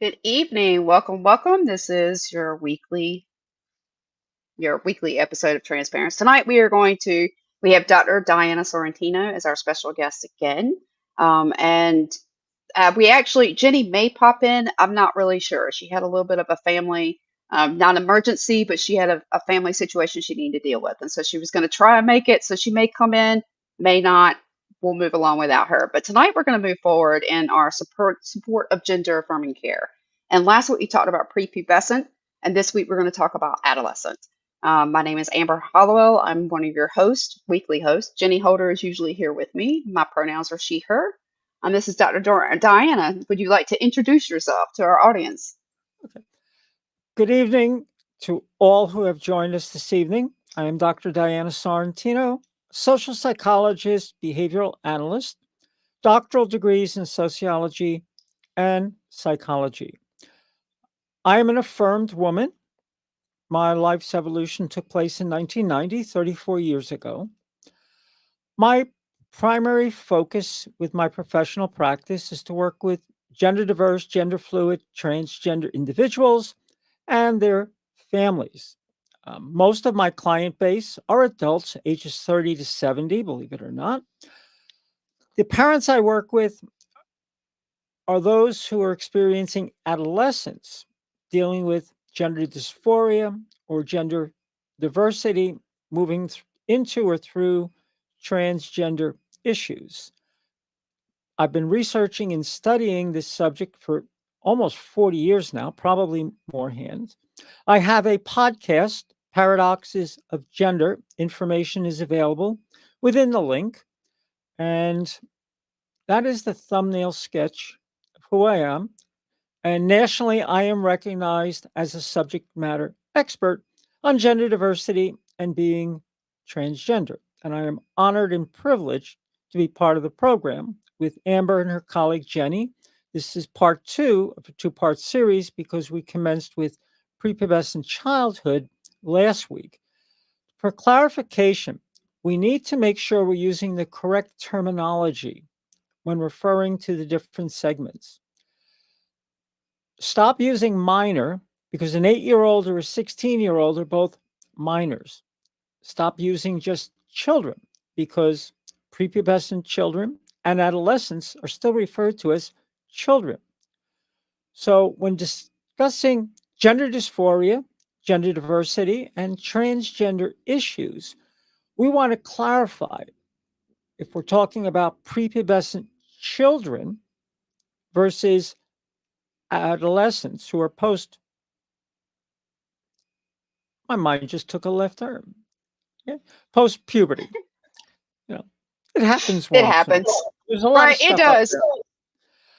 Good evening. Welcome, welcome. This is your weekly episode of TransParents. Tonight we have Dr. Diana Sorrentino as our special guest again. And we actually Jenni may pop in. I'm not really sure. She had a little bit of a family, not emergency, but she had a family situation she needed to deal with. And so she was going to try and make it. So she may come in, may not. We'll move along without her. But tonight we're going to move forward in our support of gender affirming care. And last week we talked about prepubescent, and this week we're going to talk about adolescent. My name is Amber Hollowell. I'm one of your hosts, weekly hosts. Jenni Holder is usually here with me. My pronouns are she, her. This is Dr. Diana. Would you like to introduce yourself to our audience? Good evening to all who have joined us this evening. I am Dr. Diana Sorrentino, social psychologist, behavioral analyst, doctoral degrees in sociology and psychology. I am an affirmed woman. My life's evolution took place in 1990, 34 years ago. My primary focus with my professional practice is to work with gender diverse, gender fluid, transgender individuals and their families. Most of my client base are adults ages 30 to 70, believe it or not. The parents I work with are those who are experiencing adolescence, dealing with gender dysphoria or gender diversity, moving into or through transgender issues. I've been researching and studying this subject for almost 40 years now, probably more hands. I have a podcast, Paradoxes of Gender. Information is available within the link. And that is the thumbnail sketch of who I am. And nationally, I am recognized as a subject matter expert on gender diversity and being transgender. And I am honored and privileged to be part of the program with Amber and her colleague Jenni. This is part 2 of a 2-part series because we commenced with prepubescent childhood last week. For clarification, we need to make sure we're using the correct terminology when referring to the different segments. Stop using minor because an 8-year-old or a 16-year-old are both minors. Stop using just children because prepubescent children and adolescents are still referred to as children. So when discussing gender dysphoria, gender diversity, and transgender issues, we want to clarify if we're talking about prepubescent children versus adolescents who are my mind just took a left turn. Yeah. Post puberty. It happens It once in a happens. while. There's a lot of Right, it stuff up does. there.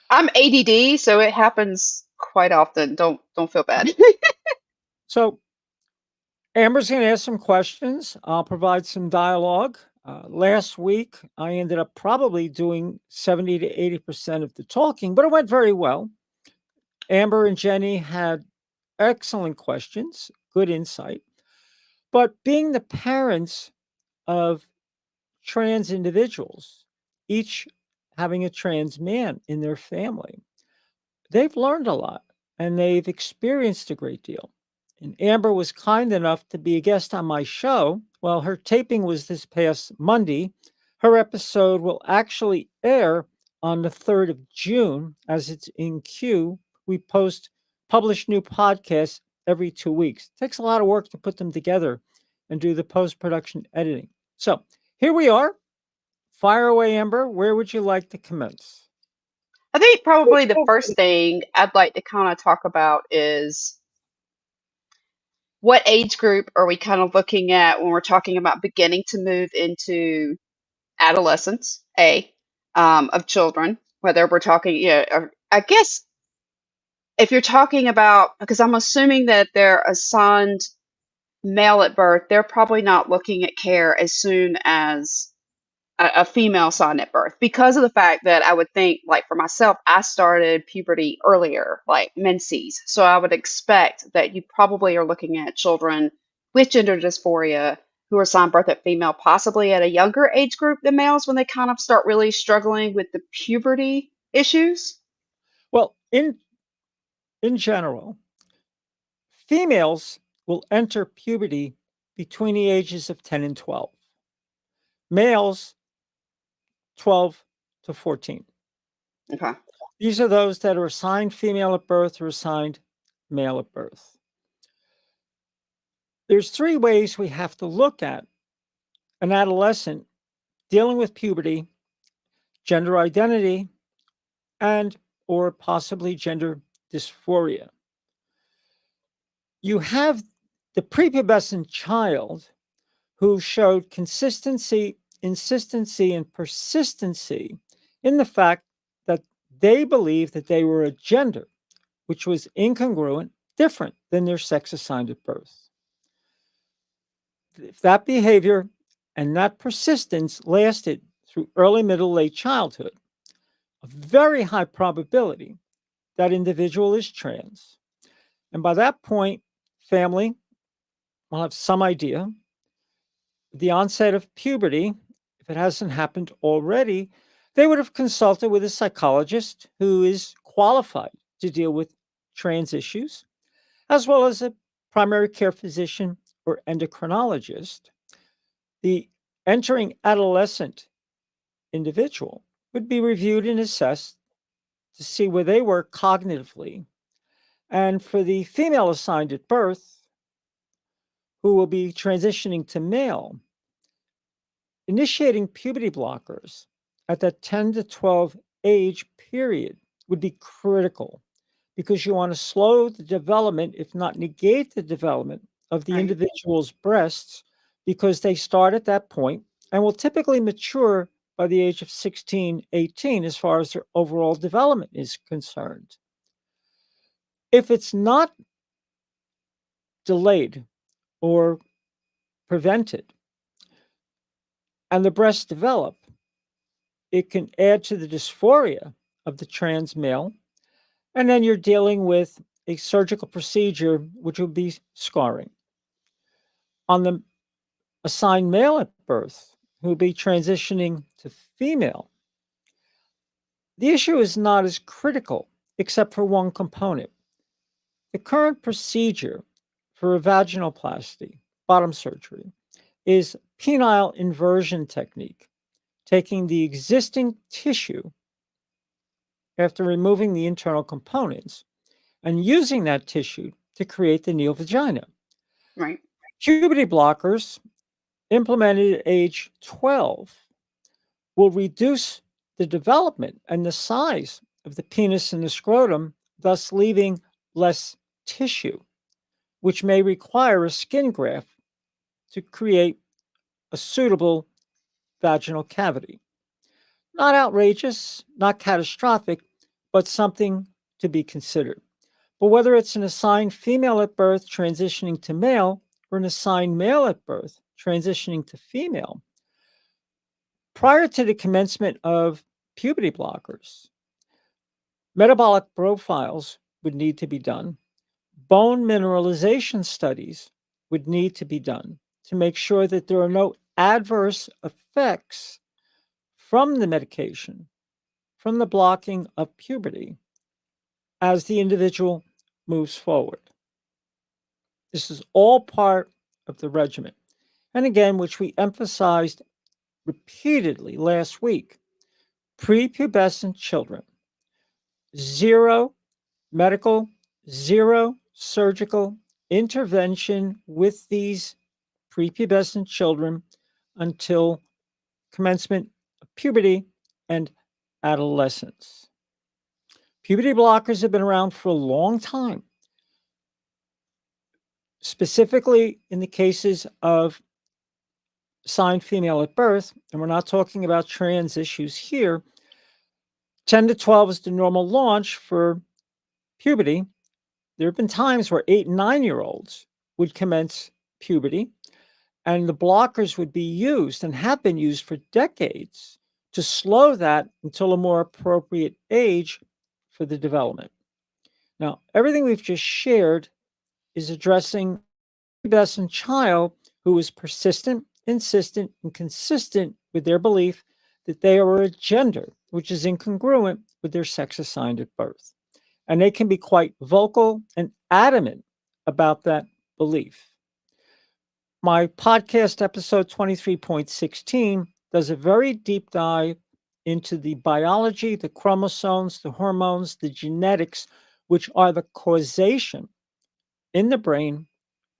I'm ADD, so it happens quite often. Don't feel bad. So Amber's going to ask some questions. I'll provide some dialogue. Last week, I ended up probably doing 70 to 80% of the talking, but it went very well. Amber and Jenni had excellent questions, good insight. But being the parents of trans individuals, each having a trans man in their family, they've learned a lot and they've experienced a great deal. And Amber was kind enough to be a guest on my show. Well, her taping was this past Monday. Her episode will actually air on the 3rd of June as it's in queue. We publish new podcasts every 2 weeks. It takes a lot of work to put them together and do the post-production editing. So here we are. Fire away, Amber. Where would you like to commence? I think probably the first thing I'd like to kind of talk about is what age group are we kind of looking at when we're talking about beginning to move into adolescence, of children, whether we're talking, or I guess if you're talking about, because I'm assuming that they're assigned male at birth, they're probably not looking at care as soon as a female assigned at birth because of the fact that I would think, like for myself, I started puberty earlier, like menses. So I would expect that you probably are looking at children with gender dysphoria who are assigned birth at female, possibly at a younger age group than males when they kind of start really struggling with the puberty issues. Well, in in general, females will enter puberty between the ages of 10 and 12. Males, 12 to 14. Okay. These are those that are assigned female at birth or assigned male at birth. There's three ways we have to look at an adolescent dealing with puberty, gender identity, and or possibly gender dysphoria. You have the prepubescent child who showed consistency, insistency, and persistency in the fact that they believed that they were a gender, which was incongruent, different than their sex assigned at birth. If that behavior and that persistence lasted through early, middle, late childhood, a very high probability that individual is trans. And by that point, family will have some idea. The onset of puberty, if it hasn't happened already, they would have consulted with a psychologist who is qualified to deal with trans issues, as well as a primary care physician or endocrinologist. The entering adolescent individual would be reviewed and assessed to see where they were cognitively. And for the female assigned at birth, who will be transitioning to male, initiating puberty blockers at that 10 to 12 age period would be critical because you want to slow the development, if not negate the development of the Right. individual's breasts, because they start at that point and will typically mature by the age of 16, 18, as far as their overall development is concerned. If it's not delayed or prevented and the breasts develop, it can add to the dysphoria of the trans male. And then you're dealing with a surgical procedure, which would be scarring. On the assigned male at birth, who will be transitioning to female, the issue is not as critical, except for one component. The current procedure for a vaginoplasty, bottom surgery, is penile inversion technique, taking the existing tissue after removing the internal components and using that tissue to create the neovagina. Right. Puberty blockers implemented at age 12 will reduce the development and the size of the penis and the scrotum, thus leaving less tissue, which may require a skin graft to create a suitable vaginal cavity. Not outrageous, not catastrophic, but something to be considered. But whether it's an assigned female at birth transitioning to male or an assigned male at birth transitioning to female, prior to the commencement of puberty blockers, metabolic profiles would need to be done. Bone mineralization studies would need to be done to make sure that there are no adverse effects from the medication, from the blocking of puberty as the individual moves forward. This is all part of the regimen. And again, which we emphasized repeatedly last week, prepubescent children, zero medical, zero surgical intervention with these prepubescent children until commencement of puberty and adolescence. Puberty blockers have been around for a long time, specifically in the cases of assigned female at birth, and we're not talking about trans issues here. 10 to 12 is the normal launch for puberty. There have been times where 8 and 9-year olds would commence puberty, and the blockers would be used and have been used for decades to slow that until a more appropriate age for the development. Now, everything we've just shared is addressing the prepubescent child who is persistent, insistent, and consistent with their belief that they are a gender, which is incongruent with their sex assigned at birth. and they can be quite vocal and adamant about that belief. My podcast episode 23.16 does a very deep dive into the biology, the chromosomes, the hormones, the genetics, which are the causation in the brain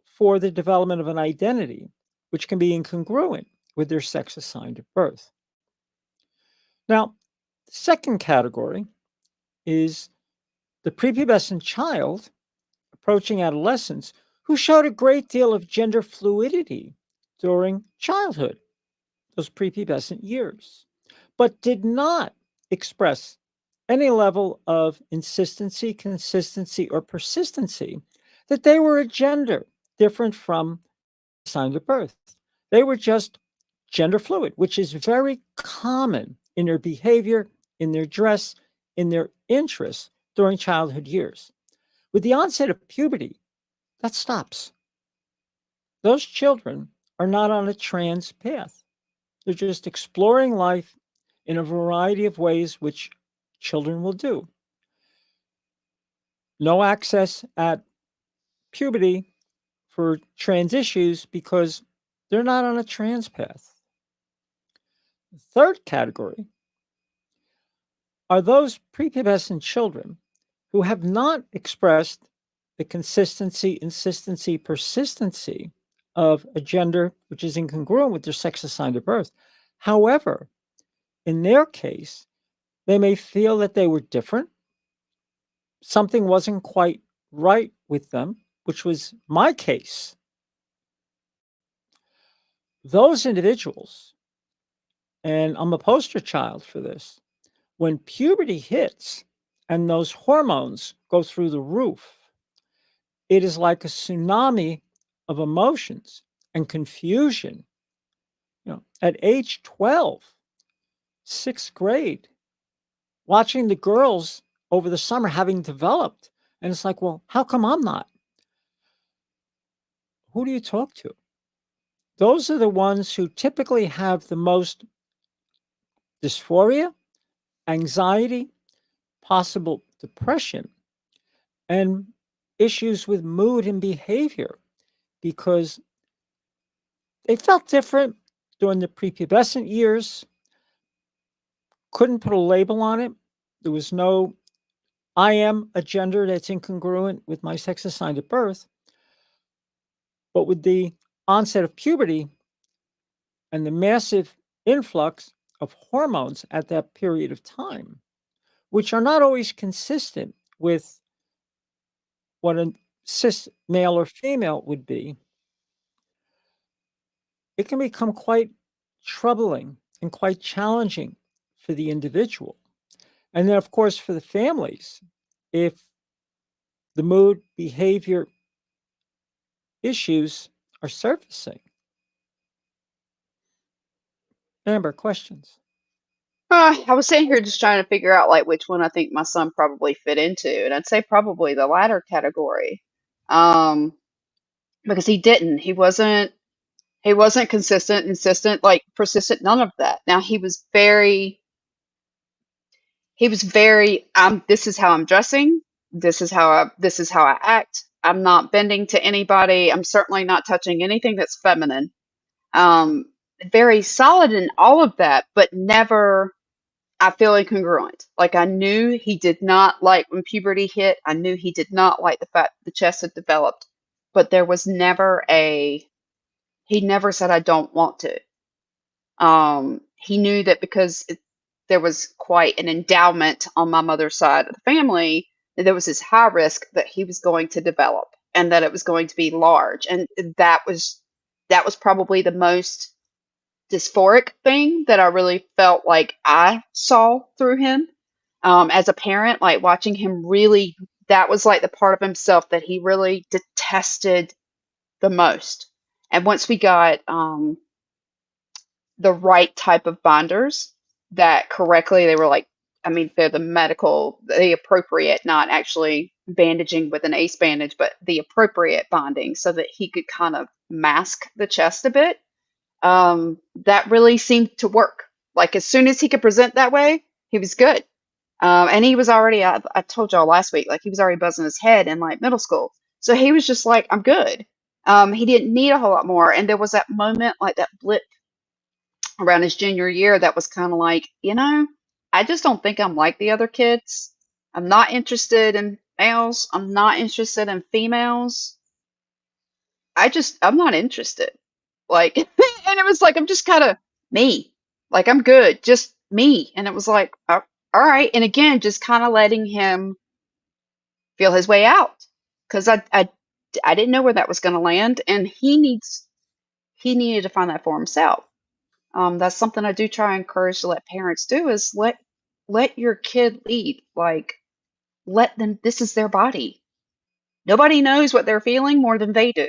for the development of an identity, which can be incongruent with their sex assigned at birth. Now, the second category is the prepubescent child approaching adolescence who showed a great deal of gender fluidity during childhood, those prepubescent years, but did not express any level of insistency, consistency, or persistency that they were a gender different from assigned at birth. They were just gender fluid, which is very common in their behavior, in their dress, in their interests during childhood years. With the onset of puberty, that stops. Those children are not on a trans path. They're just exploring life in a variety of ways, which children will do. No access at puberty for trans issues because they're not on a trans path. The third category are those prepubescent children who have not expressed the consistency, insistency, persistency of a gender which is incongruent with their sex assigned at birth. However, in their case, they may feel that they were different. Something wasn't quite right with them, which was my case. Those individuals, and I'm a poster child for this, when puberty hits and those hormones go through the roof, it is like a tsunami of emotions and confusion. At age 12, sixth grade, watching the girls over the summer having developed, and it's like, well, how come I'm not? Who do you talk to? Those are the ones who typically have the most dysphoria, anxiety, possible depression, and issues with mood and behavior because they felt different during the prepubescent years, couldn't put a label on it. There was no, I am a gender that's incongruent with my sex assigned at birth. But with the onset of puberty and the massive influx of hormones at that period of time, which are not always consistent with what a cis male or female would be, it can become quite troubling and quite challenging for the individual. And then, of course, for the families, if the mood, behavior issues are surfacing. Amber, questions? I was sitting here just trying to figure out like which one I think my son probably fit into, and I'd say probably the latter category. Um, because he didn't. He wasn't consistent, insistent, like persistent, none of that. Now he was very this is how I'm dressing, this is how I act. I'm not bending to anybody. I'm certainly not touching anything that's feminine. Um, very solid in all of that, but never I feel incongruent. Like I knew he did not like when puberty hit. I knew he did not like the fact the chest had developed, but there was never he never said I don't want to. He knew that because there was quite an endowment on my mother's side of the family, that there was this high risk that he was going to develop and that it was going to be large. And that was probably the most dysphoric thing that I really felt like I saw through him as a parent, like watching him really, that was like the part of himself that he really detested the most. And once we got the right type of binders that correctly, they were like, I mean, they're the appropriate, not actually bandaging with an ace bandage, but the appropriate bonding so that he could kind of mask the chest a bit. That really seemed to work. Like as soon as he could present that way, he was good. And he was already, I told y'all last week, like he was already buzzing his head in like middle school. So he was just like, I'm good. He didn't need a whole lot more. And there was that moment, like that blip around his junior year that was kind of like, I just don't think I'm like the other kids. I'm not interested in males. I'm not interested in females. I'm not interested. Like, and it was like, I'm just kind of me. Like, I'm good, just me. And it was like, all right. And again, just kind of letting him feel his way out because I didn't know where that was going to land. And he needed to find that for himself. That's something I do try and encourage to let parents do is let your kid lead. Like, let them, this is their body. Nobody knows what they're feeling more than they do.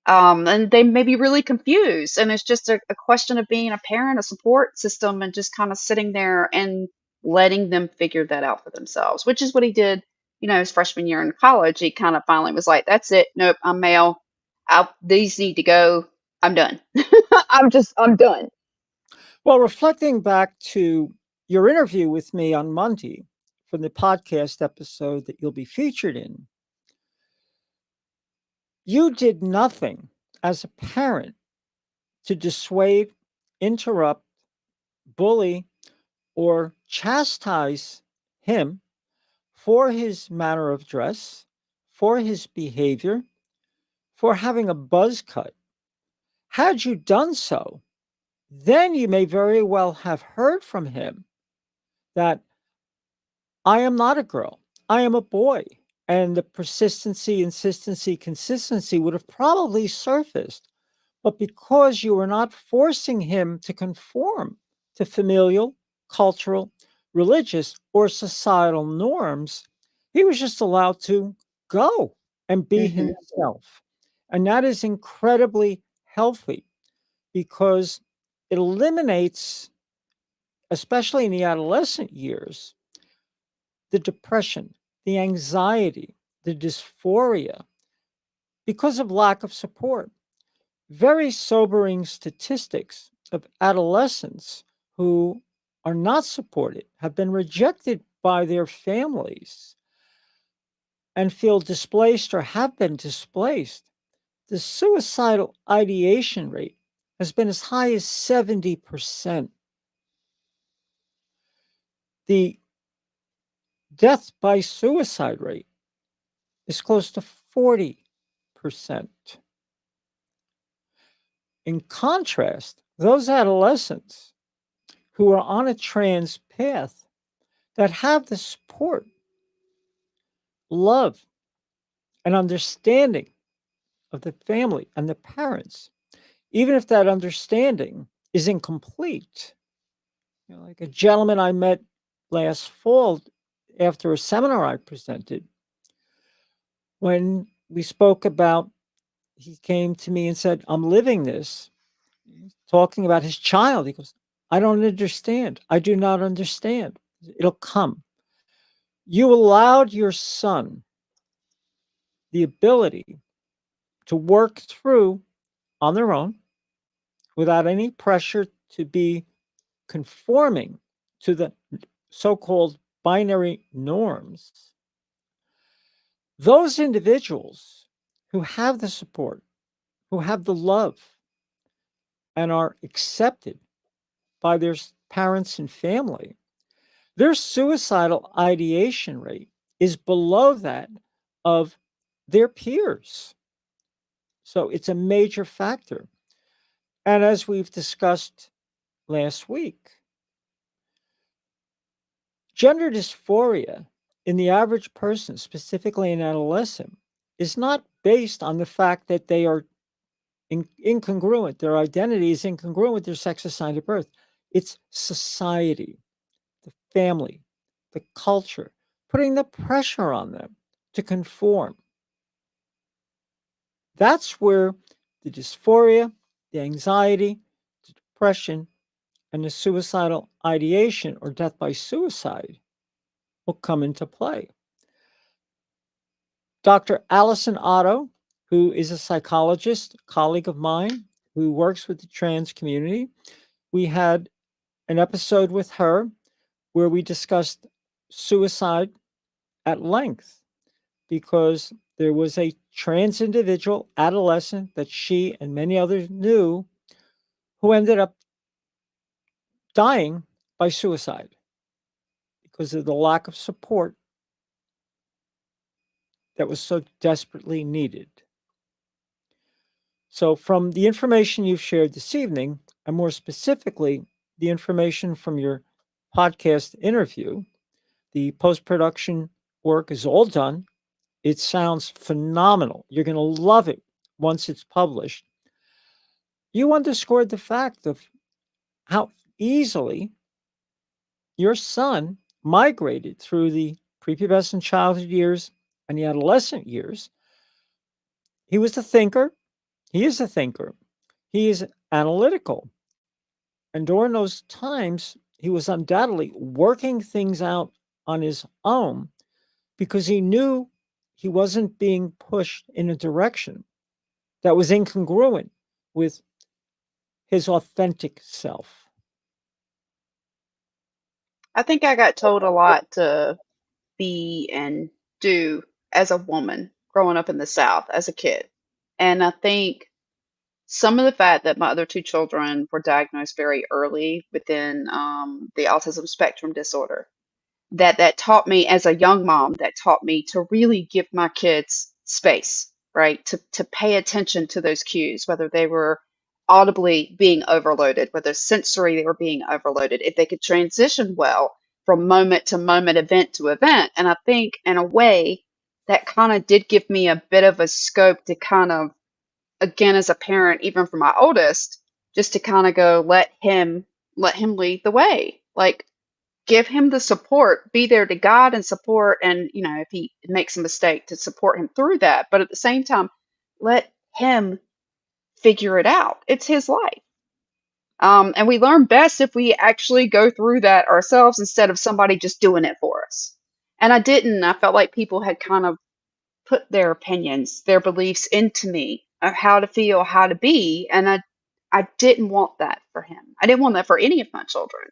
And they may be really confused. And it's just a question of being a parent, a support system, and just kind of sitting there and letting them figure that out for themselves, which is what he did, his freshman year in college. He kind of finally was like, that's it. Nope, I'm male. These need to go. I'm done. I'm done. Well, reflecting back to your interview with me on Monday from the podcast episode that you'll be featured in, you did nothing as a parent to dissuade, interrupt, bully, or chastise him for his manner of dress, for his behavior, for having a buzz cut. Had you done so, then you may very well have heard from him that I am not a girl, I am a boy. And the persistency, insistency, consistency would have probably surfaced. But because you were not forcing him to conform to familial, cultural, religious, or societal norms, he was just allowed to go and be Hmm. himself. And that is incredibly healthy because it eliminates, especially in the adolescent years, the depression, the anxiety, the dysphoria because of lack of support. Very sobering statistics of adolescents who are not supported, have been rejected by their families, and feel displaced or have been displaced. The suicidal ideation rate has been as high as 70%. The death by suicide rate is close to 40%. In contrast, those adolescents who are on a trans path that have the support, love, and understanding of the family and the parents, even if that understanding is incomplete. Like a gentleman I met last fall after a seminar I presented, when we spoke about, he came to me and said, I'm living this, talking about his child. He goes, I don't understand. I do not understand. It'll come. You allowed your son the ability to work through on their own without any pressure to be conforming to the so called binary norms. Those individuals who have the support, who have the love, and are accepted by their parents and family, their suicidal ideation rate is below that of their peers. So it's a major factor. And as we've discussed last week, gender dysphoria in the average person, specifically an adolescent, is not based on the fact that they are incongruent, their identity is incongruent with their sex assigned at birth. It's society, the family, the culture, putting the pressure on them to conform. That's where the dysphoria, the anxiety, the depression, and the suicidal ideation or death by suicide will come into play. Dr. Allison Otto, who is a psychologist, colleague of mine, who works with the trans community, we had an episode with her where we discussed suicide at length because there was a trans individual, adolescent, that she and many others knew who ended up dying by suicide because of the lack of support that was so desperately needed. So, from the information you've shared this evening, and more specifically, the information from your podcast interview, the post production work is all done. It sounds phenomenal. You're going to love it once it's published. You underscored the fact of how easily your son migrated through the prepubescent childhood years and the adolescent years. He was a thinker. He is a thinker. He is analytical. And during those times, he was undoubtedly working things out on his own because he knew he wasn't being pushed in a direction that was incongruent with his authentic self. I think I got told a lot to be and do as a woman growing up in the South as a kid. And I think some of the fact that my other two children were diagnosed very early within the autism spectrum disorder, that taught me as a young mom, that taught me to really give my kids space, right? To pay attention to those cues, whether they were audibly being overloaded, whether sensory they were being overloaded, if they could transition well from moment to moment, event to event. And I think in a way that kind of did give me a bit of a scope to kind of, again, as a parent, even for my oldest, just to kind of go, let him lead the way. Like, give him the support, be there to guide and support, and if he makes a mistake, to support him through that. But at the same time, let him figure it out. It's his life. And we learn best if we actually go through that ourselves instead of somebody just doing it for us. And I didn't. I felt like people had kind of put their opinions, their beliefs into me of how to feel, how to be, and I didn't want that for him. I didn't want that for any of my children,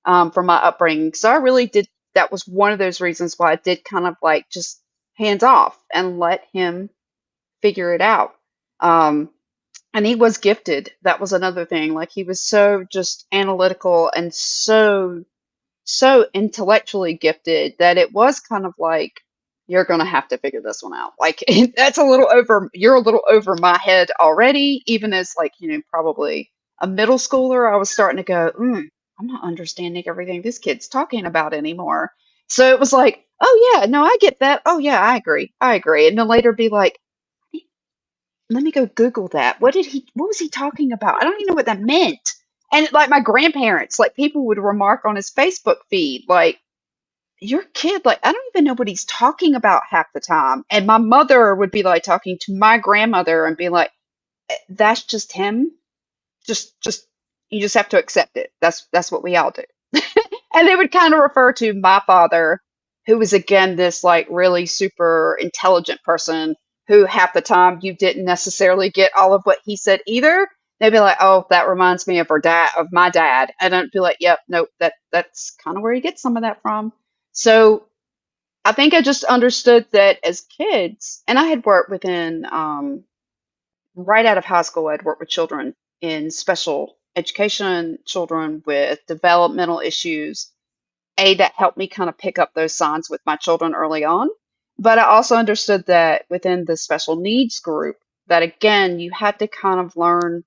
from my upbringing. So I really did. That was one of those reasons why I did kind of like just hands off and let him figure it out. Um, and he was gifted. That was another thing. Like, he was so just analytical and so intellectually gifted that it was kind of like, you're going to have to figure this one out. Like, that's a little over, you're a little over my head already. Even as, like, probably a middle schooler, I was starting to go, I'm not understanding everything this kid's talking about anymore. So it was like, oh yeah, no, I get that. Oh yeah, I agree. I agree. And then later be like, let me go Google that. What was he talking about? I don't even know what that meant. And like my grandparents, like people would remark on his Facebook feed, like, your kid, like, I don't even know what he's talking about half the time. And my mother would be like talking to my grandmother and be like, that's just him. Just you just have to accept it. That's what we all do. And they would kind of refer to my father, who was again this like really super intelligent person who half the time you didn't necessarily get all of what he said either. They'd be like, "Oh, that reminds me of our dad, of my dad," and I'd be like, "Yep, nope, that's kind of where he gets some of that from." So I think I just understood that as kids, and I had worked within right out of high school, I'd worked with children in special education, children with developmental issues. That helped me kind of pick up those signs with my children early on. But I also understood that within the special needs group, that again, you had to kind of learn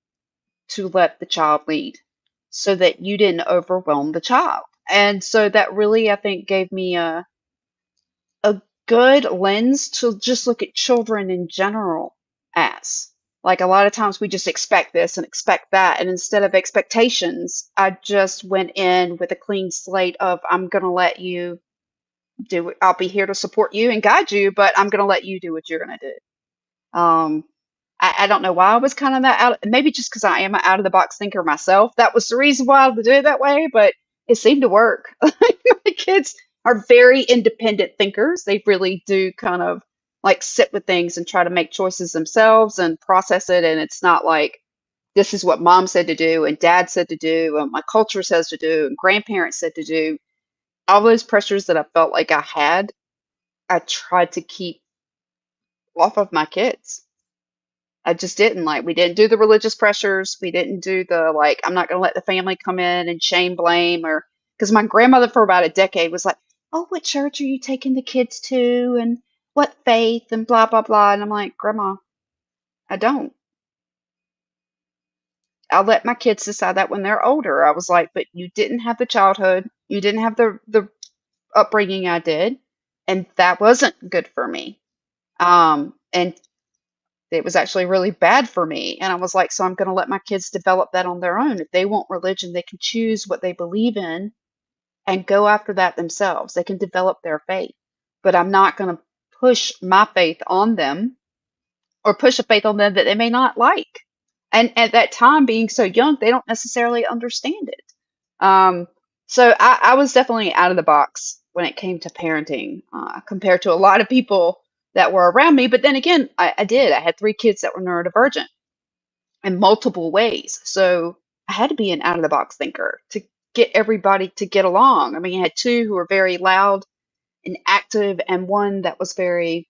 to let the child lead so that you didn't overwhelm the child. And so that really, I think, gave me a good lens to just look at children in general as. Like, a lot of times we just expect this and expect that. And instead of expectations, I just went in with a clean slate of, I'm going to let you do it. I'll be here to support you and guide you, but I'm going to let you do what you're going to do. I don't know why I was kind of that out. Maybe just because I am an out of the box thinker myself. That was the reason why I do it that way, but it seemed to work. My kids are very independent thinkers. They really do kind of like sit with things and try to make choices themselves and process it. And it's not like, this is what mom said to do and dad said to do and my culture says to do and grandparents said to do. all those pressures that I felt like I had, I tried to keep off of my kids. I just didn't like, we didn't do the religious pressures. We didn't do the like, I'm not going to let the family come in and shame, blame, or because my grandmother for about a decade was like, oh, what church are you taking the kids to? And what faith and blah, blah, blah. And I'm like, Grandma, I don't. I'll let my kids decide that when they're older. I was like, but you didn't have the childhood. You didn't have the upbringing I did. And that wasn't good for me. And it was actually really bad for me. And I was like, so I'm going to let my kids develop that on their own. If they want religion, they can choose what they believe in and go after that themselves. They can develop their faith. But I'm not going to push my faith on them or push a faith on them that they may not like. And at that time, being so young, they don't necessarily understand it. Um, so I was definitely out of the box when it came to parenting compared to a lot of people that were around me. But then again, I did. I had three kids that were neurodivergent in multiple ways. So I had to be an out of the box thinker to get everybody to get along. I mean, I had two who were very loud and active, and one that was very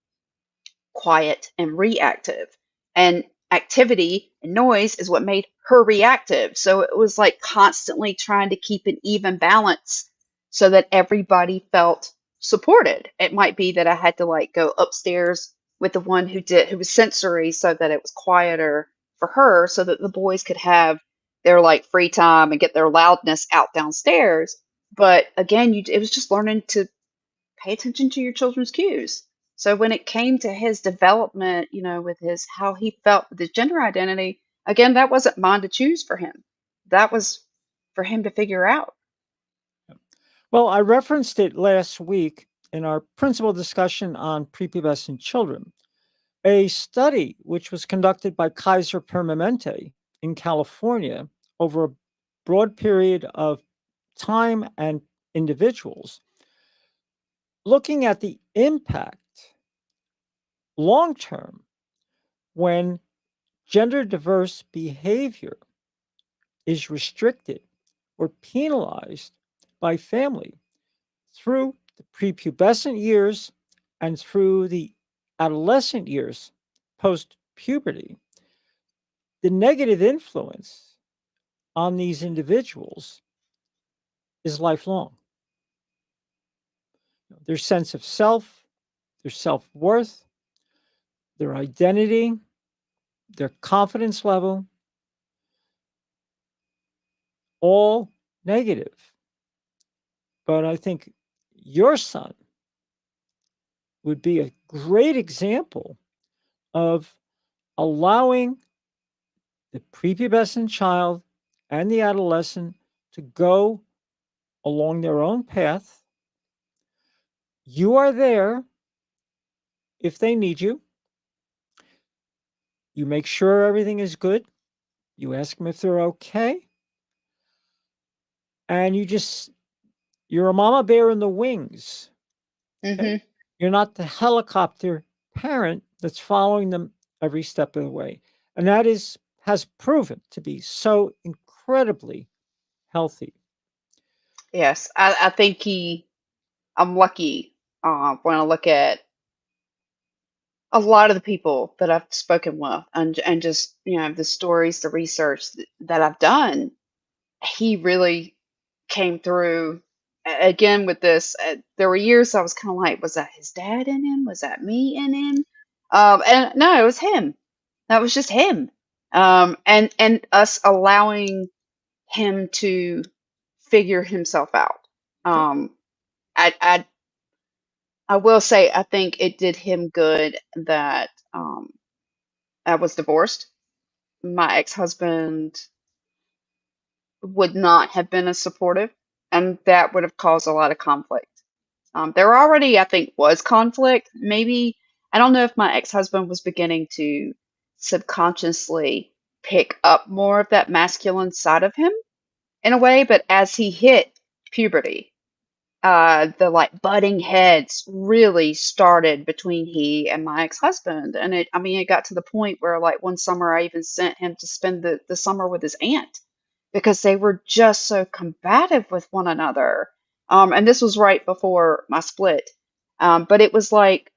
quiet and reactive. And activity and noise is what made her reactive. So it was like constantly trying to keep an even balance so that everybody felt supported. It might be that I had to like go upstairs with the one who was sensory so that it was quieter for her so that the boys could have their like free time and get their loudness out downstairs. But again, it was just learning to pay attention to your children's cues. So when it came to his development, with his how he felt with his gender identity, again, that wasn't mine to choose for him. That was for him to figure out. Well, I referenced it last week in our principal discussion on prepubescent children. A study which was conducted by Kaiser Permanente in California over a broad period of time and individuals, looking at the impact long term when gender diverse behavior is restricted or penalized by family through the prepubescent years and through the adolescent years post puberty. The negative influence on these individuals is lifelong. Their sense of self, their self worth, their identity, their confidence level, all negative. But I think your son would be a great example of allowing the prepubescent child and the adolescent to go along their own path. You are there if they need you. You make sure everything is good. You ask them if they're okay. And you're a mama bear in the wings. Okay? Hmm. You're not the helicopter parent that's following them every step of the way. And that has proven to be so incredibly healthy. Yes, I think I'm lucky when I look at a lot of the people that I've spoken with and just, the stories, the research that I've done. He really came through again with this. There were years I was kind of like, was that his dad in him? Was that me in him? And no, it was him. That was just him. And us allowing him to figure himself out. Okay. Um, I I will say I think it did him good that I was divorced. My ex-husband would not have been as supportive, and that would have caused a lot of conflict. There already, I think, was conflict. Maybe, I don't know if my ex-husband was beginning to subconsciously pick up more of that masculine side of him in a way, but as he hit puberty, the like butting heads really started between he and my ex-husband. And I mean, it got to the point where like one summer I even sent him to spend the summer with his aunt because they were just so combative with one another. And this was right before my split. But it was like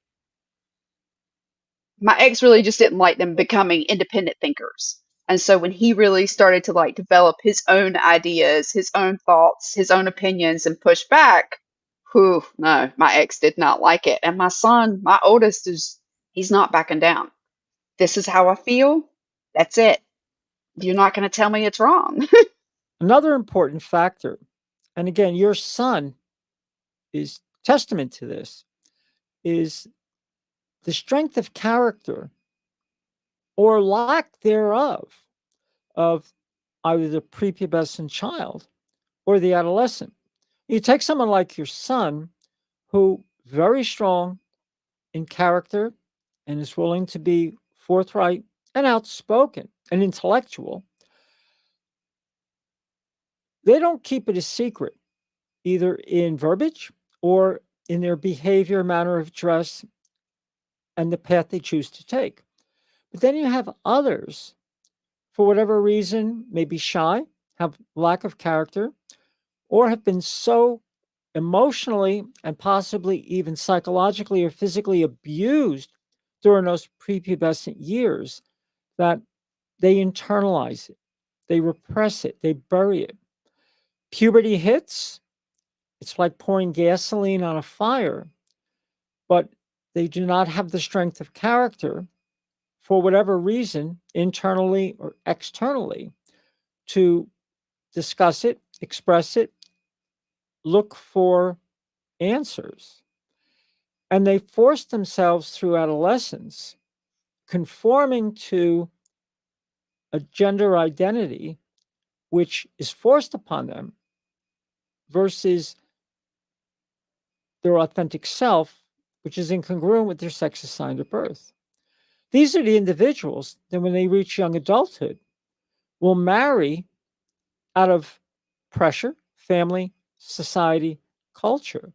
my ex really just didn't like them becoming independent thinkers. And so when he really started to like develop his own ideas, his own thoughts, his own opinions and push back, whew, no, my ex did not like it. And my son, my oldest, he's not backing down. This is how I feel. That's it. You're not going to tell me it's wrong. Another important factor, and again, your son is testament to this, is the strength of character or lack thereof of either the prepubescent child or the adolescent. You take someone like your son, who very strong in character and is willing to be forthright and outspoken and intellectual. They don't keep it a secret, either in verbiage or in their behavior, manner of dress, and the path they choose to take. But then you have others, for whatever reason, may be shy, have lack of character, or have been so emotionally and possibly even psychologically or physically abused during those prepubescent years that they internalize it, they repress it, they bury it. Puberty hits, it's like pouring gasoline on a fire, but they do not have the strength of character for whatever reason, internally or externally, to discuss it, express it, look for answers. And they force themselves through adolescence, conforming to a gender identity which is forced upon them versus their authentic self, which is incongruent with their sex assigned at birth. These are the individuals that, when they reach young adulthood, will marry out of pressure, family, society, culture.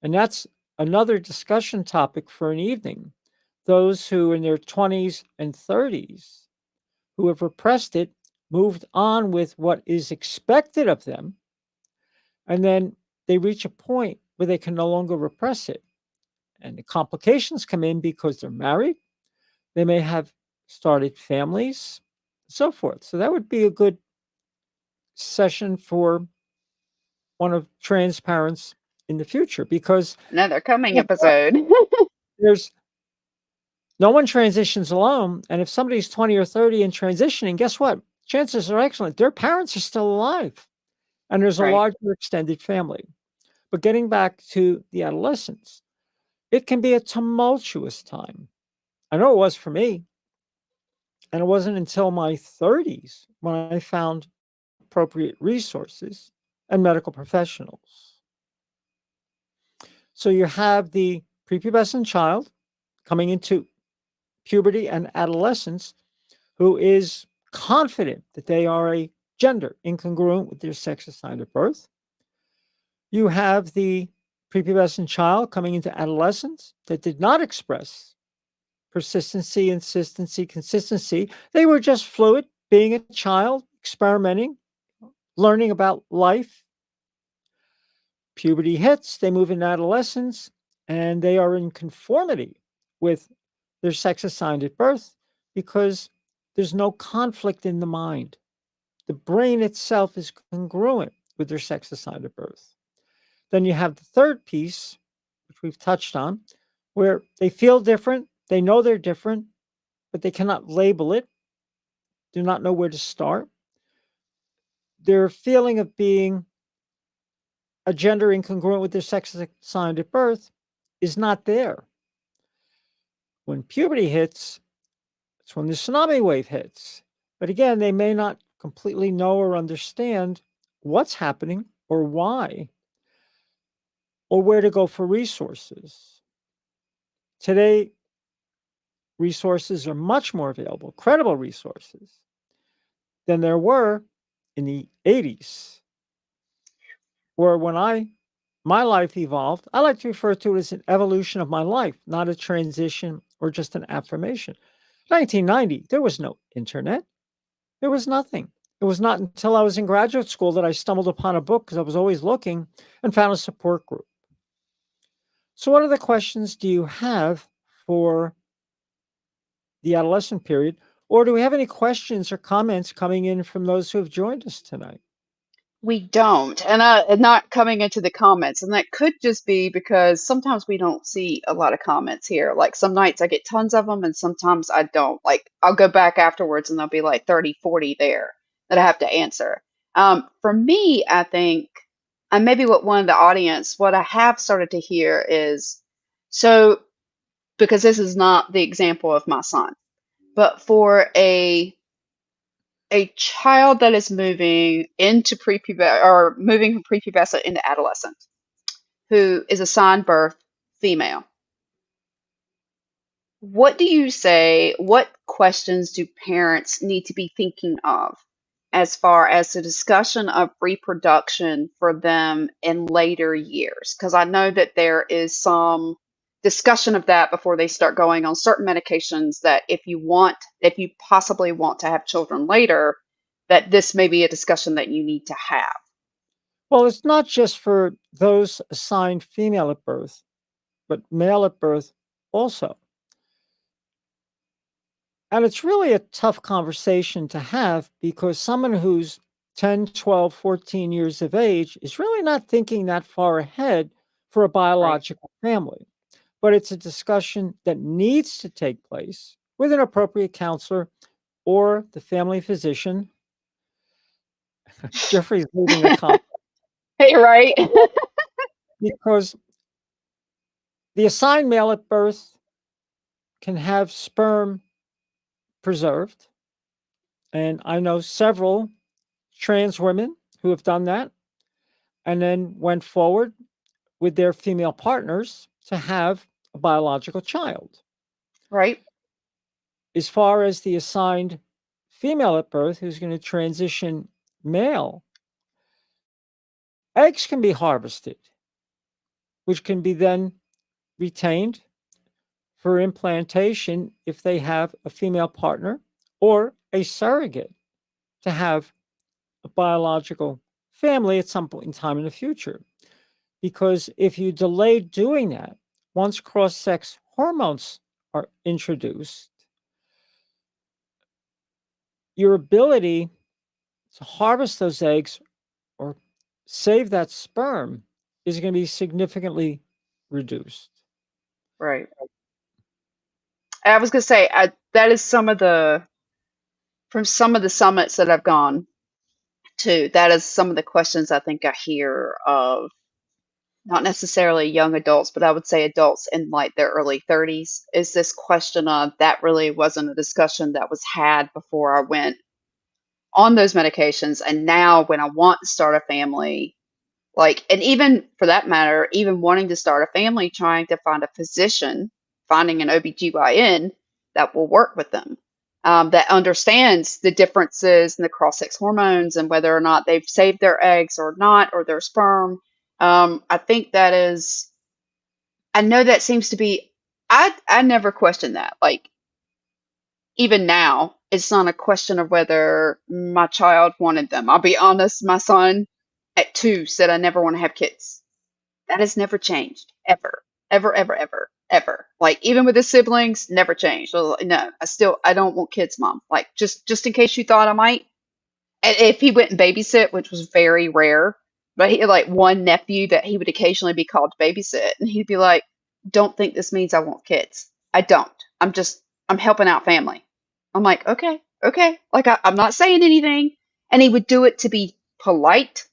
And that's another discussion topic for an evening. Those who in their 20s and 30s who have repressed it, moved on with what is expected of them, and then they reach a point where they can no longer repress it. And the complications come in because they're married, they may have started families, so forth. So that would be a good session for one of TransParents in the future, because Another coming episode. there's no one transitions alone. And if somebody's 20 or 30 and transitioning, guess what? Chances are excellent their parents are still alive and there's a Right. larger extended family. But getting back to the adolescence, it can be a tumultuous time. I know it was for me. And it wasn't until my 30s when I found appropriate resources and medical professionals. So you have the prepubescent child coming into puberty and adolescence who is confident that they are a gender incongruent with their sex assigned at birth. You have the prepubescent child coming into adolescence that did not express persistency, insistency, consistency. They were just fluid, being a child, experimenting, learning about life. Puberty hits, they move into adolescence, and they are in conformity with their sex assigned at birth because there's no conflict in the mind. The brain itself is congruent with their sex assigned at birth. Then you have the third piece, which we've touched on, where they feel different, they know they're different, but they cannot label it, do not know where to start. Their feeling of being a gender incongruent with their sex assigned at birth is not there. When puberty hits, it's when the tsunami wave hits. But again, they may not completely know or understand what's happening or why, or where to go for resources. Today, resources are much more available, credible resources, than there were in the 80s, where when my life evolved, I like to refer to it as an evolution of my life, not a transition or just an affirmation. 1990, there was no internet. There was nothing. It was not until I was in graduate school that I stumbled upon a book, because I was always looking, and found a support group. So, what other questions do you have for the adolescent period? Or do we have any questions or comments coming in from those who have joined us tonight? We don't, and not coming into the comments, and that could just be because sometimes we don't see a lot of comments here. Like some nights I get tons of them, and sometimes I don't. Like I'll go back afterwards, and there'll be like 30, 40 there that I have to answer. For me, I think, and maybe what one of the audience, what I have started to hear is, so because this is not the example of my son, but for a child that is moving into prepubescent or moving from prepubescent into adolescent who is assigned birth female, what do you say? What questions do parents need to be thinking of as far as the discussion of reproduction for them in later years? Because I know that there is some discussion of that before they start going on certain medications that if you possibly want to have children later, that this may be a discussion that you need to have. Well, it's not just for those assigned female at birth, but male at birth also. And it's really a tough conversation to have, because someone who's 10, 12, 14 years of age is really not thinking that far ahead for a Right. biological family. But it's a discussion that needs to take place with an appropriate counselor or the family physician. Jeffrey's leaving the comment, Hey, right. because the assigned male at birth can have sperm preserved. And I know several trans women who have done that and then went forward with their female partners to have a biological child. Right. As far as the assigned female at birth who's going to transition male, eggs can be harvested, which can be then retained for implantation if they have a female partner or a surrogate to have a biological family at some point in time in the future. Because if you delay doing that, once cross sex hormones are introduced, your ability to harvest those eggs or save that sperm is going to be significantly reduced. Right. I was gonna say that is from some of the summits that I've gone to. That is some of the questions I think I hear of not necessarily young adults, but I would say adults in like their early 30s. Is this question of that really wasn't a discussion that was had before I went on those medications, and now when I want to start a family, like, and even for that matter, even wanting to start a family, trying to find a physician, finding an OBGYN that will work with them, that understands the differences in the cross sex hormones and whether or not they've saved their eggs or not, or their sperm. I think that is, I know that seems to be, I never question that. Like, even now, it's not a question of whether my child wanted them. I'll be honest, my son at 2 said, I never want to have kids. That has never changed, ever, ever, ever, ever, ever. Like even with his siblings, never changed. So, no, I don't want kids, mom. Like just in case you thought I might. And if he went and babysit, which was very rare, but he had like one nephew that he would occasionally be called to babysit, and he'd be like, "Don't think this means I want kids. I don't. I'm helping out family." I'm like, okay, okay. Like I'm not saying anything, and he would do it to be polite,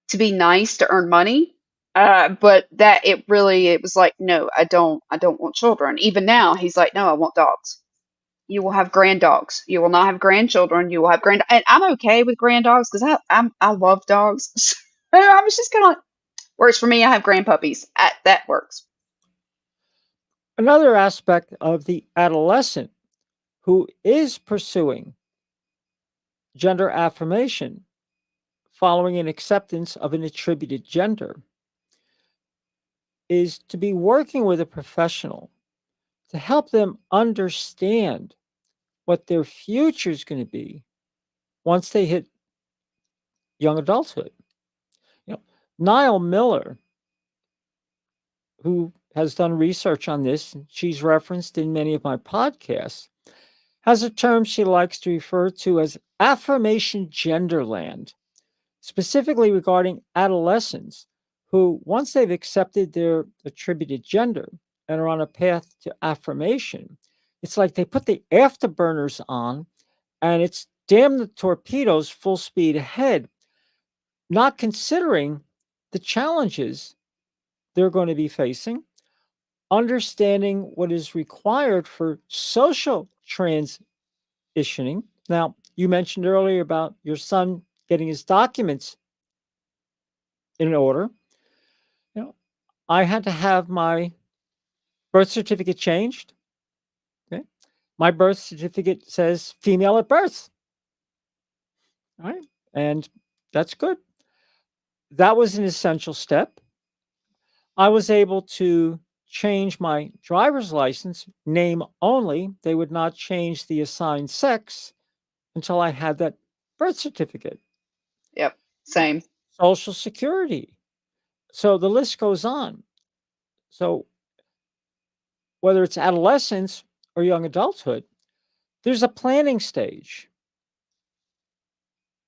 to be nice, to earn money. But that it was like, no, I don't want children. Even now, he's like, no, I want dogs. You will have grand dogs. You will not have grandchildren. You will have and I'm okay with grand dogs because I love dogs. So I was just kind of like, works for me. I have grand puppies. That works. Another aspect of the adolescent who is pursuing gender affirmation following an acceptance of an attributed gender is to be working with a professional to help them understand what their future is going to be once they hit young adulthood. You know, Niall Miller, who has done research on this, and she's referenced in many of my podcasts, has a term she likes to refer to as affirmation genderland, specifically regarding adolescents who, once they've accepted their attributed gender and are on a path to affirmation, it's like they put the afterburners on and it's damn the torpedoes full speed ahead, not considering the challenges they're going to be facing, understanding what is required for social transitioning. Now, you mentioned earlier about your son getting his documents in order. You know, I had to have my birth certificate changed. Okay. My birth certificate says female at birth. All right. And that's good. That was an essential step. I was able to change my driver's license name only. They would not change the assigned sex until I had that birth certificate. Yep. Same. Social Security. So the list goes on. So whether it's adolescence or young adulthood, there's a planning stage.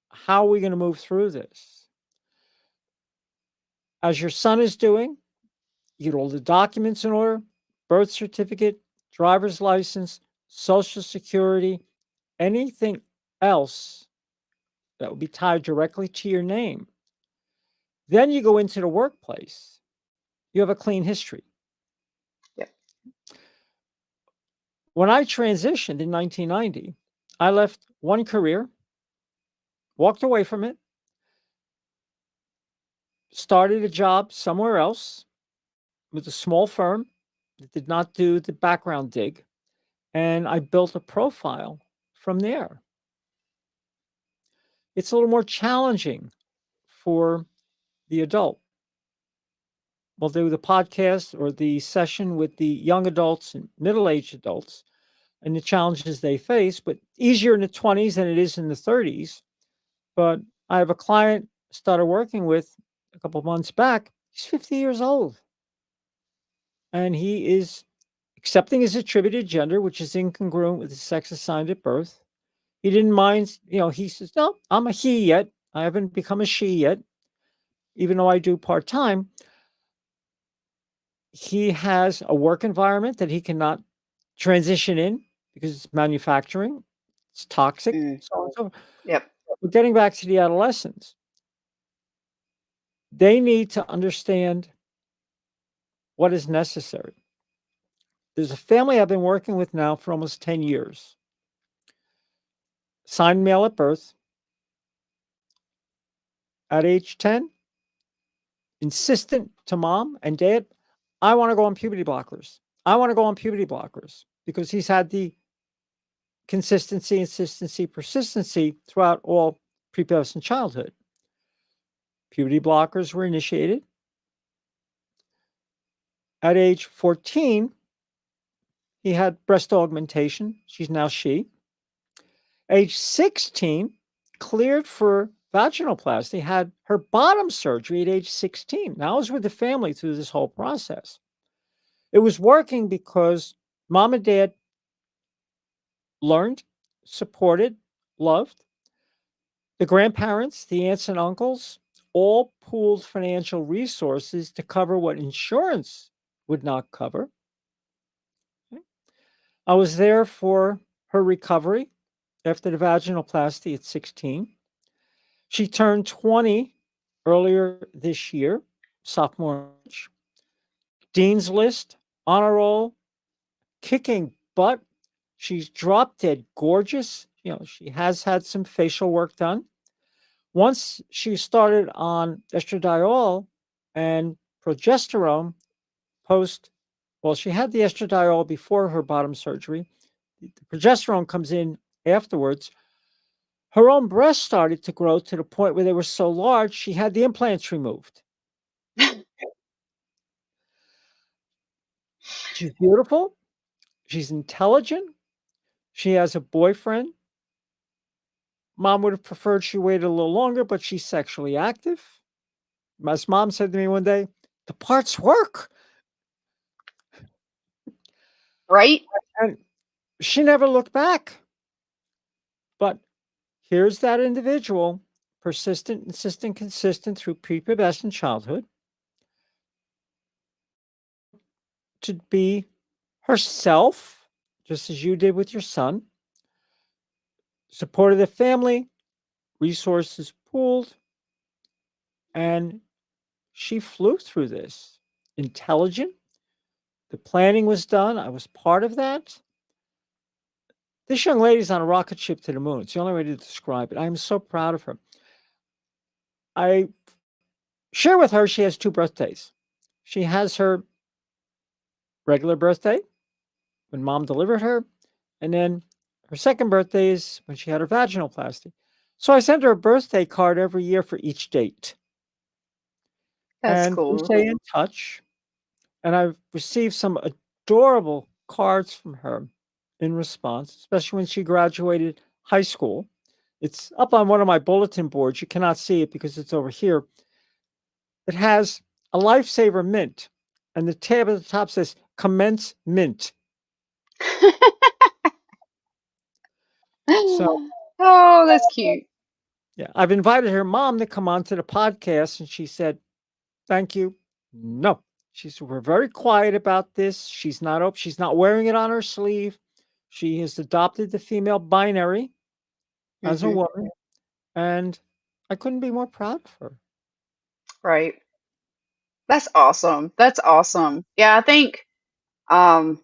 How are we going to move through this? As your son is doing, you get all the documents in order, birth certificate, driver's license, social security, anything else that would be tied directly to your name. Then you go into the workplace. You have a clean history. Yep. When I transitioned in 1990, I left one career, walked away from it, started a job somewhere else with a small firm that did not do the background dig, and I built a profile from there. It's a little more challenging for the adult. We'll do the podcast or the session with the young adults and middle aged adults and the challenges they face, but easier in the 20s than it is in the 30s. But I have a client I started working with a couple of months back. He's 50 years old and he is accepting his attributed gender, which is incongruent with the sex assigned at birth. He didn't mind, he says, no, I'm a he yet. I haven't become a she yet, even though I do part time. He has a work environment that he cannot transition in because it's manufacturing, it's toxic, Mm. so on and so forth. Yep. But getting back to the adolescents, they need to understand what is necessary. There's a family I've been working with now for almost 10 years. Signed male at birth. At age 10, insistent to mom and dad, I want to go on puberty blockers. I want to go on puberty blockers because he's had the consistency, insistency, persistency throughout all prepubescent childhood. Puberty blockers were initiated. At age 14, he had breast augmentation. She's now she. Age 16, cleared for vaginoplasty, had her bottom surgery at age 16. Now I was with the family through this whole process. It was working because mom and dad learned, supported, loved. The grandparents, the aunts and uncles, all pooled financial resources to cover what insurance would not cover. Okay. I was there for her recovery after the vaginoplasty at 16. She turned 20 earlier this year, sophomore. Dean's List, honor roll, kicking butt. She's drop dead gorgeous. She has had some facial work done. Once she started on estradiol and progesterone she had the estradiol before her bottom surgery. The progesterone comes in afterwards. Her own breasts started to grow to the point where they were so large, she had the implants removed. She's beautiful. She's intelligent. She has a boyfriend Mom would have preferred she waited a little longer, but she's sexually active. My mom said to me one day, the parts work. Right? And she never looked back. But here's that individual, persistent, insistent, consistent through prepubescent childhood, to be herself, just as you did with your son, supported the family, resources pooled, and she flew through this. Intelligent. The planning was done. I was part of that. This young lady's on a rocket ship to the moon. It's the only way to describe it. I'm so proud of her. I share with her she has two birthdays. She has her regular birthday when mom delivered her, and then her second birthday is when she had her vaginoplasty. So I send her a birthday card every year for each date. That's And we cool. stay in touch. And I've received some adorable cards from her in response, especially when she graduated high school. It's up on one of my bulletin boards. You cannot see it because it's over here. It has a lifesaver mint, and the tab at the top says commence mint. So, Oh, that's cute. yeah, I've invited her mom to come onto the podcast, and she said, thank you. No. She said, we're very quiet about this. She's not wearing it on her sleeve. She has adopted the female binary as a Hmm. woman, and I couldn't be more proud of her. Right. That's awesome. That's awesome. Yeah, I think um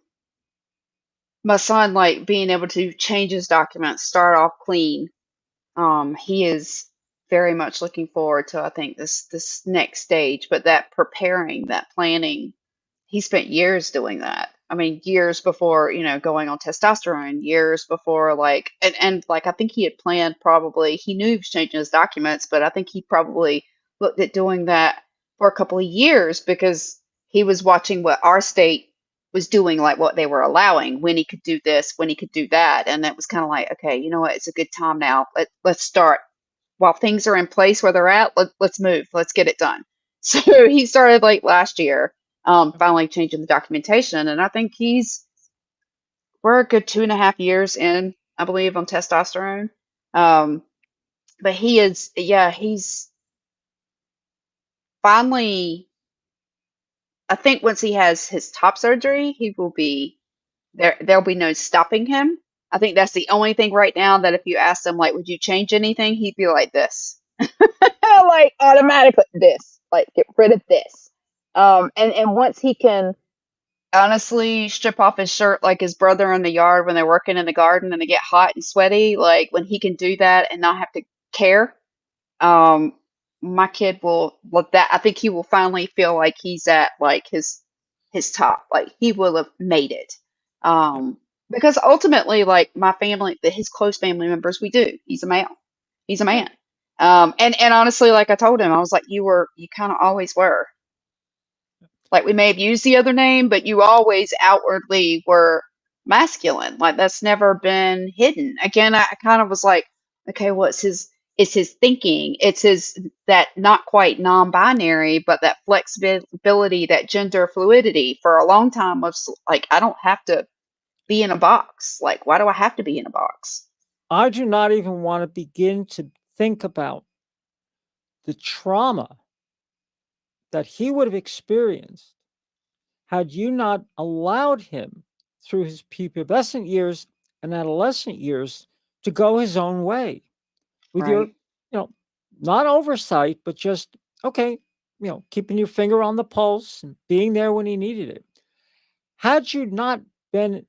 my son, like, being able to change his documents, start off clean. He is very much looking forward to, I think, this next stage, but that preparing, that planning, he spent years doing that. I mean, years before, going on testosterone, years before, like, and like, I think he had planned, probably, he knew he was changing his documents, but I think he probably looked at doing that for a couple of years because he was watching what our state was doing, like what they were allowing, when he could do this, when he could do that. And it was kind of like, okay, you know what? It's a good time now. Let's start while things are in place where they're at. Let's move. Let's get it done. So he started like last year, finally changing the documentation. And I think we're a good 2.5 years in, I believe, on testosterone. Um, but he is, yeah, he's finally, I think once he has his top surgery, he will be there'll be no stopping him. I think that's the only thing right now that if you asked him, like, would you change anything? He'd be like this. Like, automatically this. Like, get rid of this. And once he can honestly strip off his shirt like his brother in the yard when they're working in the garden and they get hot and sweaty, like when he can do that and not have to care, um, my kid will look that. I think he will finally feel like he's at like his top, like he will have made it. Yeah. Because ultimately, like my family, his close family members, we do. He's a male. He's a Yeah. man. And honestly, like I told him, I was like, you kind of always were. Like we may have used the other name, but you always outwardly were masculine. Like that's never been hidden. Again, I kind of was like, okay, it's his thinking. It's his that not quite non-binary, but that flexibility, that gender fluidity for a long time was like, I don't have to be in a box. Like, why do I have to be in a box? I do not even want to begin to think about the trauma that he would have experienced had you not allowed him through his prepubescent years and adolescent years to go his own way with your, Right. not oversight, but just, okay, keeping your finger on the pulse and being there when he needed it. Had you not been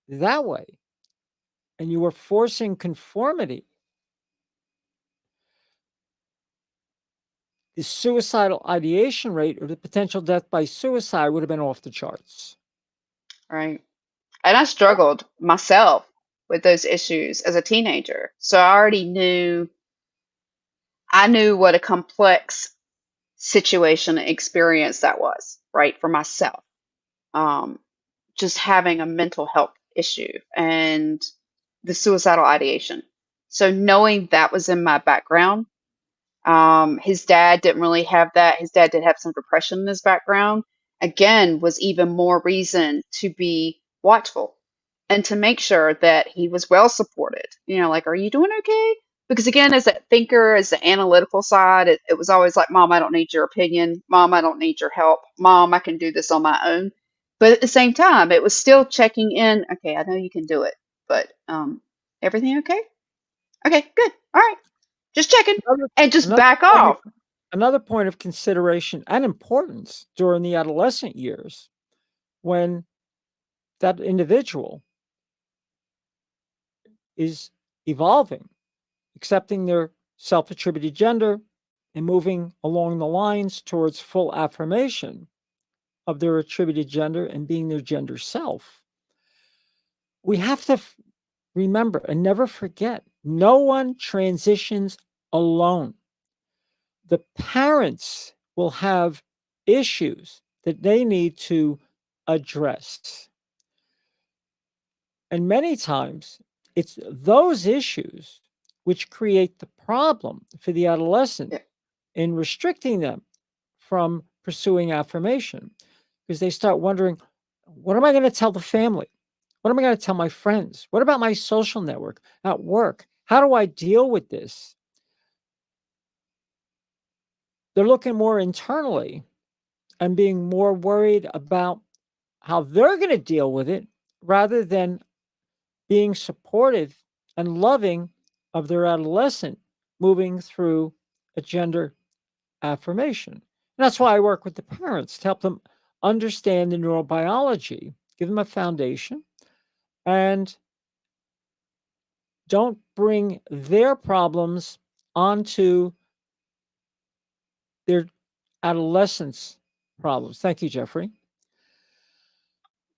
that way and you were forcing conformity, the suicidal ideation rate or the potential death by suicide would have been off the charts. Right. And I struggled myself with those issues as a teenager. So I knew what a complex situation and experience that was, right, for myself. Um, just having a mental health issue and the suicidal ideation. So knowing that was in my background, his dad didn't really have that. His dad did have some depression in his background. Again, was even more reason to be watchful and to make sure that he was well supported. You know, like, are you doing okay? Because again, as a thinker, as the analytical side, it was always like, Mom, I don't need your opinion. Mom, I don't need your help. Mom, I can do this on my own. But at the same time, it was still checking in. Okay, I know you can do it, but everything okay? Okay, good. All right, just checking, Another, and just another back point of off. another point of consideration and importance during the adolescent years, when that individual is evolving, accepting their self-attributed gender and moving along the lines towards full affirmation of their attributed gender and being their gender self. We have to remember and never forget, no one transitions alone. The parents will have issues that they need to address. And many times, it's those issues which create the problem for the adolescent Yeah, in restricting them from pursuing affirmation, because they start wondering, what am I going to tell the family? What am I going to tell my friends? What about my social network at work? How do I deal with this? They're looking more internally and being more worried about how they're going to deal with it rather than being supportive and loving of their adolescent moving through a gender affirmation. And that's why I work with the parents to help them understand the neurobiology, give them a foundation, and don't bring their problems onto their adolescence problems. Thank you, Jeffrey.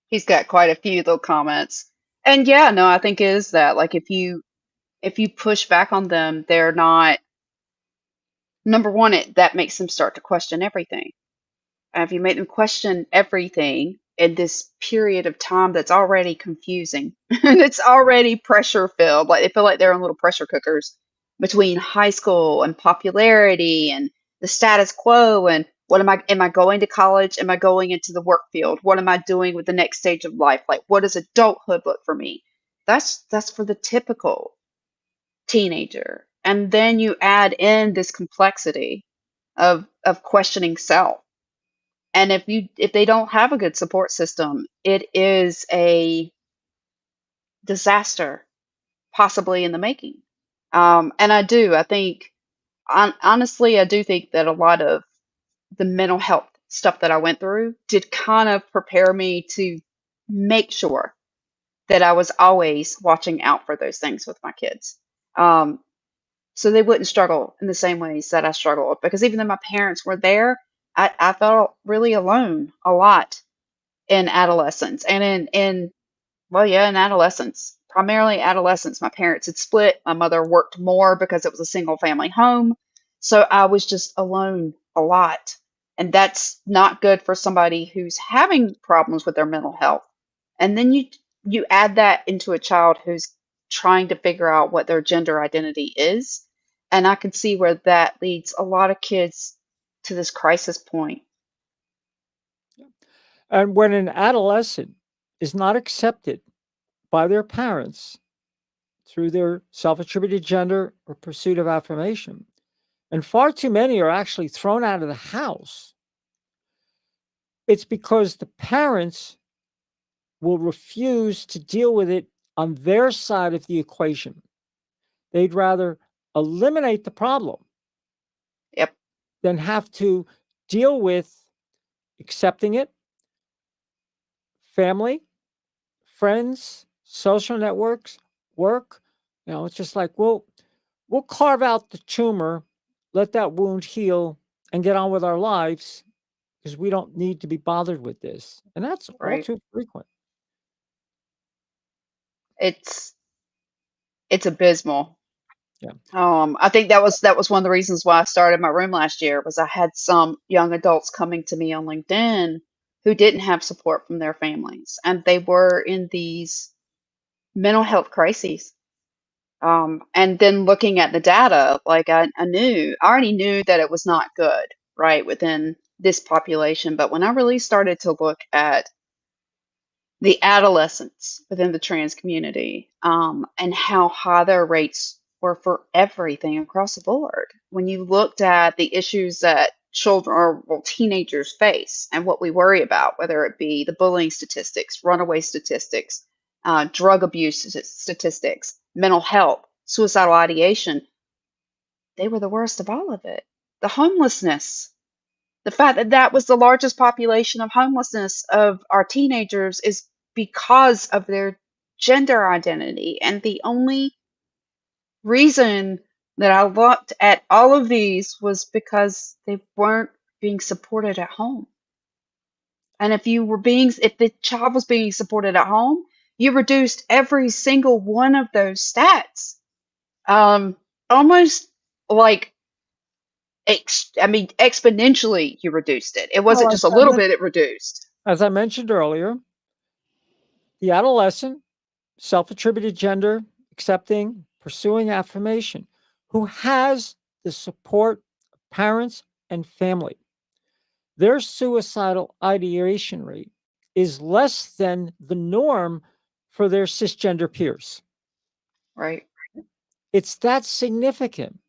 he's got quite a few little comments. And yeah, no, I think it is that. Like if you push back on them, they're not number one, that makes them start to question everything. And if you make them question everything in this period of time that's already confusing and it's already pressure filled, like they feel like they're in little pressure cookers between high school and popularity and the status quo and what am I going to college? Am I going into the work field? What am I doing with the next stage of life? Like what does adulthood look for me? That's for the typical teenager. And then you add in this complexity of questioning self, and if they don't have a good support system, it is a disaster, possibly in the making. And I think, honestly, I do think that a lot of the mental health stuff that I went through did kind of prepare me to make sure that I was always watching out for those things with my kids. Um, so they wouldn't struggle in the same ways that I struggled. Because even though my parents were there, I felt really alone a lot in adolescence and in adolescence, primarily adolescence. My parents had split. My mother worked more because it was a single family home. So I was just alone a lot. And that's not good for somebody who's having problems with their mental health. And then you add that into a child who's trying to figure out what their gender identity is. And I can see where that leads a lot of kids to this crisis point. And when an adolescent is not accepted by their parents through their self attributed gender or pursuit of affirmation, and far too many are actually thrown out of the house, it's because the parents will refuse to deal with it on their side of the equation. They'd rather eliminate the problem Yep, than have to deal with accepting it, family, friends, social networks, work. It's just like, we'll carve out the tumor, let that wound heal, and get on with our lives because we don't need to be bothered with this. And that's all right. too frequent. It's it's abysmal. Yeah. I think that was one of the reasons why I started my room last year was I had some young adults coming to me on LinkedIn who didn't have support from their families, and they were in these mental health crises. And then looking at the data, like I already knew that it was not good, right, within this population. But when I really started to look at the adolescents within the trans community, and how high their rates were for everything across the board. When you looked at the issues that children or well, teenagers face and what we worry about, whether it be the bullying statistics, runaway statistics, drug abuse statistics, mental health, suicidal ideation, they were the worst of all of it. The homelessness, the fact that that was the largest population of homelessness of our teenagers is because of their gender identity. And the only reason that I looked at all of these was because they weren't being supported at home. And if the child was being supported at home, you reduced every single one of those stats. Almost like exponentially you reduced it. It Well, wasn't just a little bit, it reduced. as I mentioned earlier, the adolescent, self-attributed gender, accepting, pursuing affirmation, who has the support of parents and family, their suicidal ideation rate is less than the norm for their cisgender peers. Right. It's that significant.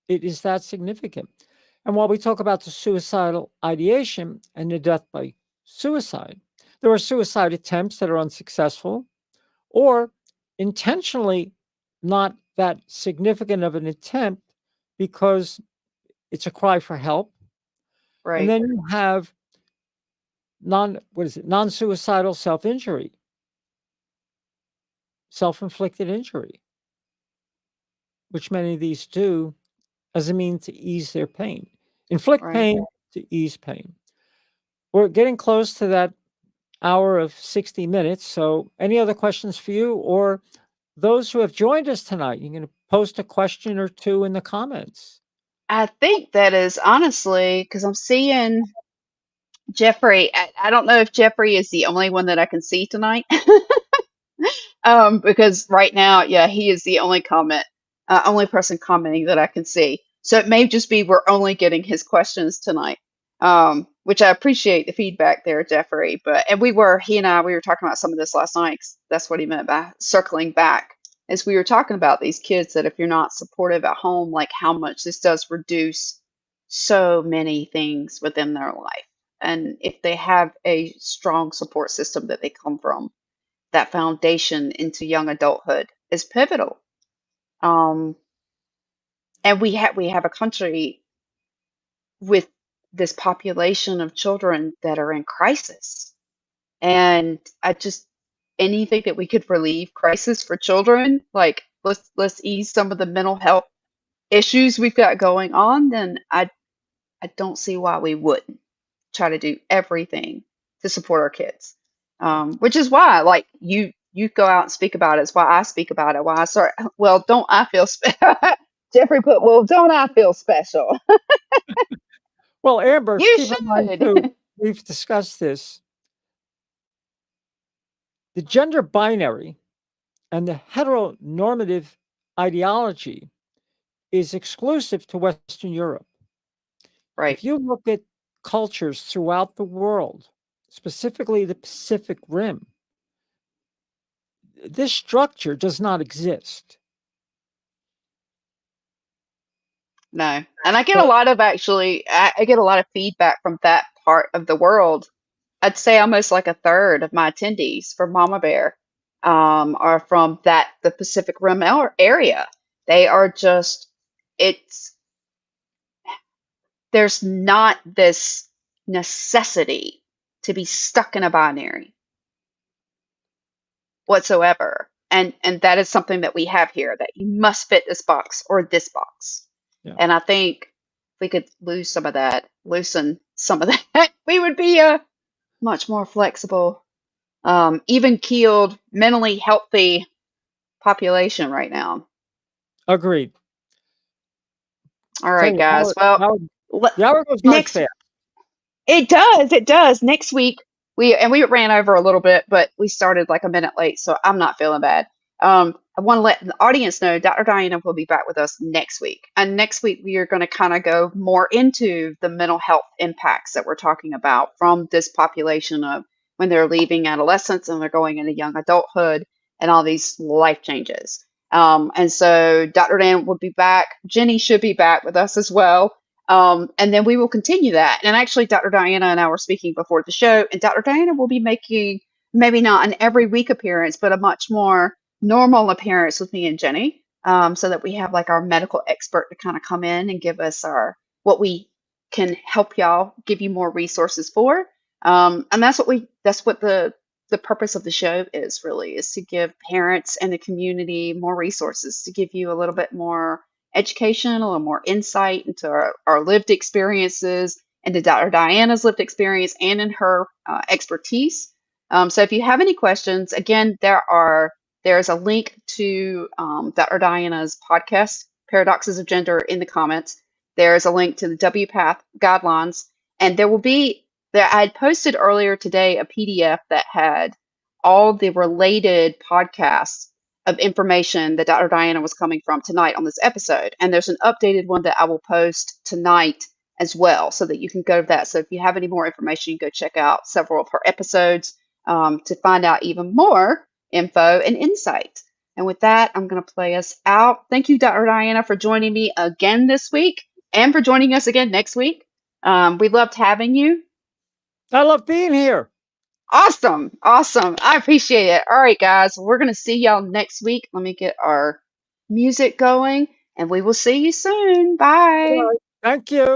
It is that significant. And while we talk about the suicidal ideation and the death by suicide, there are suicide attempts that are unsuccessful or intentionally not that significant of an attempt because it's a cry for help. And Right. then you have non-suicidal self-injury, self-inflicted injury, which many of these do as a means to ease their pain, inflict Right. pain to ease pain. We're getting close to that hour of 60 minutes. So any other questions for you or those who have joined us tonight? You can post a question or two in the comments. I think that is honestly because I'm seeing Jeffrey. I don't know if Jeffrey is the only one that I can see tonight. Because right now, yeah, he is the only person commenting that I can see. So it may just be we're only getting his questions tonight, which I appreciate the feedback there, Jeffrey. And he and I, we were talking about some of this last night. 'Cause that's what he meant by circling back, as we were talking about these kids that if you're not supportive at home, like how much this does reduce so many things within their life. And if they have a strong support system that they come from, that foundation into young adulthood is pivotal. Um, and we have a country with this population of children that are in crisis. And I just anything that we could relieve crisis for children, like let's ease some of the mental health issues we've got going on, then I don't see why we wouldn't try to do everything to support our kids. Which is why, like you go out and speak about it. It's why I speak about it. Why I start. Well, don't I feel special? Jeffrey put, well, don't I feel special? Well, Amber, You keep in mind should. too, we've discussed this. The gender binary and the heteronormative ideology is exclusive to Western Europe. Right. If you look at cultures throughout the world, specifically the Pacific Rim, this structure does not exist. No. And I get a So, lot of I get a lot of feedback from that part of the world. I'd say almost like a third of my attendees from Mama Bear, are from the Pacific Rim area. They are just, it's, there's not this necessity to be stuck in a binary whatsoever. And that is something that we have here, that you must fit this box or this box. yeah, And I think if we could loosen some of that, we would be a much more flexible, even keeled, mentally healthy population right now. agreed. All Tell right, you, guys. Well, the hour goes by next fast. it does. Next week we ran over a little bit, but we started like a minute late, so I'm not feeling bad. I want to let the audience know Dr. Diana will be back with us next week. And next week, we are going to kind of go more into the mental health impacts that we're talking about from this population of when they're leaving adolescence and they're going into young adulthood and all these life changes. And so Dr. Diana will be back. Jenni should be back with us as well. And then we will continue that. And actually, Dr. Diana and I were speaking before the show, and Dr. Diana will be making maybe not an every week appearance, but a much more normal appearance with me and Jenni, so that we have like our medical expert to kind of come in and give us our what we can help y'all, give you more resources for. And that's what the purpose of the show is really, is to give parents and the community more resources, to give you a little bit more education, a little more insight into our lived experiences, into Dr. Diana's lived experience, and in her expertise. So if you have any questions, again, there's a link to Dr. Diana's podcast, Paradoxes of Gender, in the comments. There's a link to the WPATH guidelines, and there will be there. I had posted earlier today a PDF that had all the related podcasts of information that Dr. Diana was coming from tonight on this episode. And there's an updated one that I will post tonight as well, so that you can go to that. So if you have any more information, you can go check out several of her episodes to find out even more info and insight. And with that, I'm going to play us out. Thank you, Dr. Diana, for joining me again this week and for joining us again next week. We loved having you. I love being here. Awesome. Awesome. I appreciate it. All right, guys, we're going to see y'all next week. Let me get our music going, and we will see you soon. Bye. Thank you.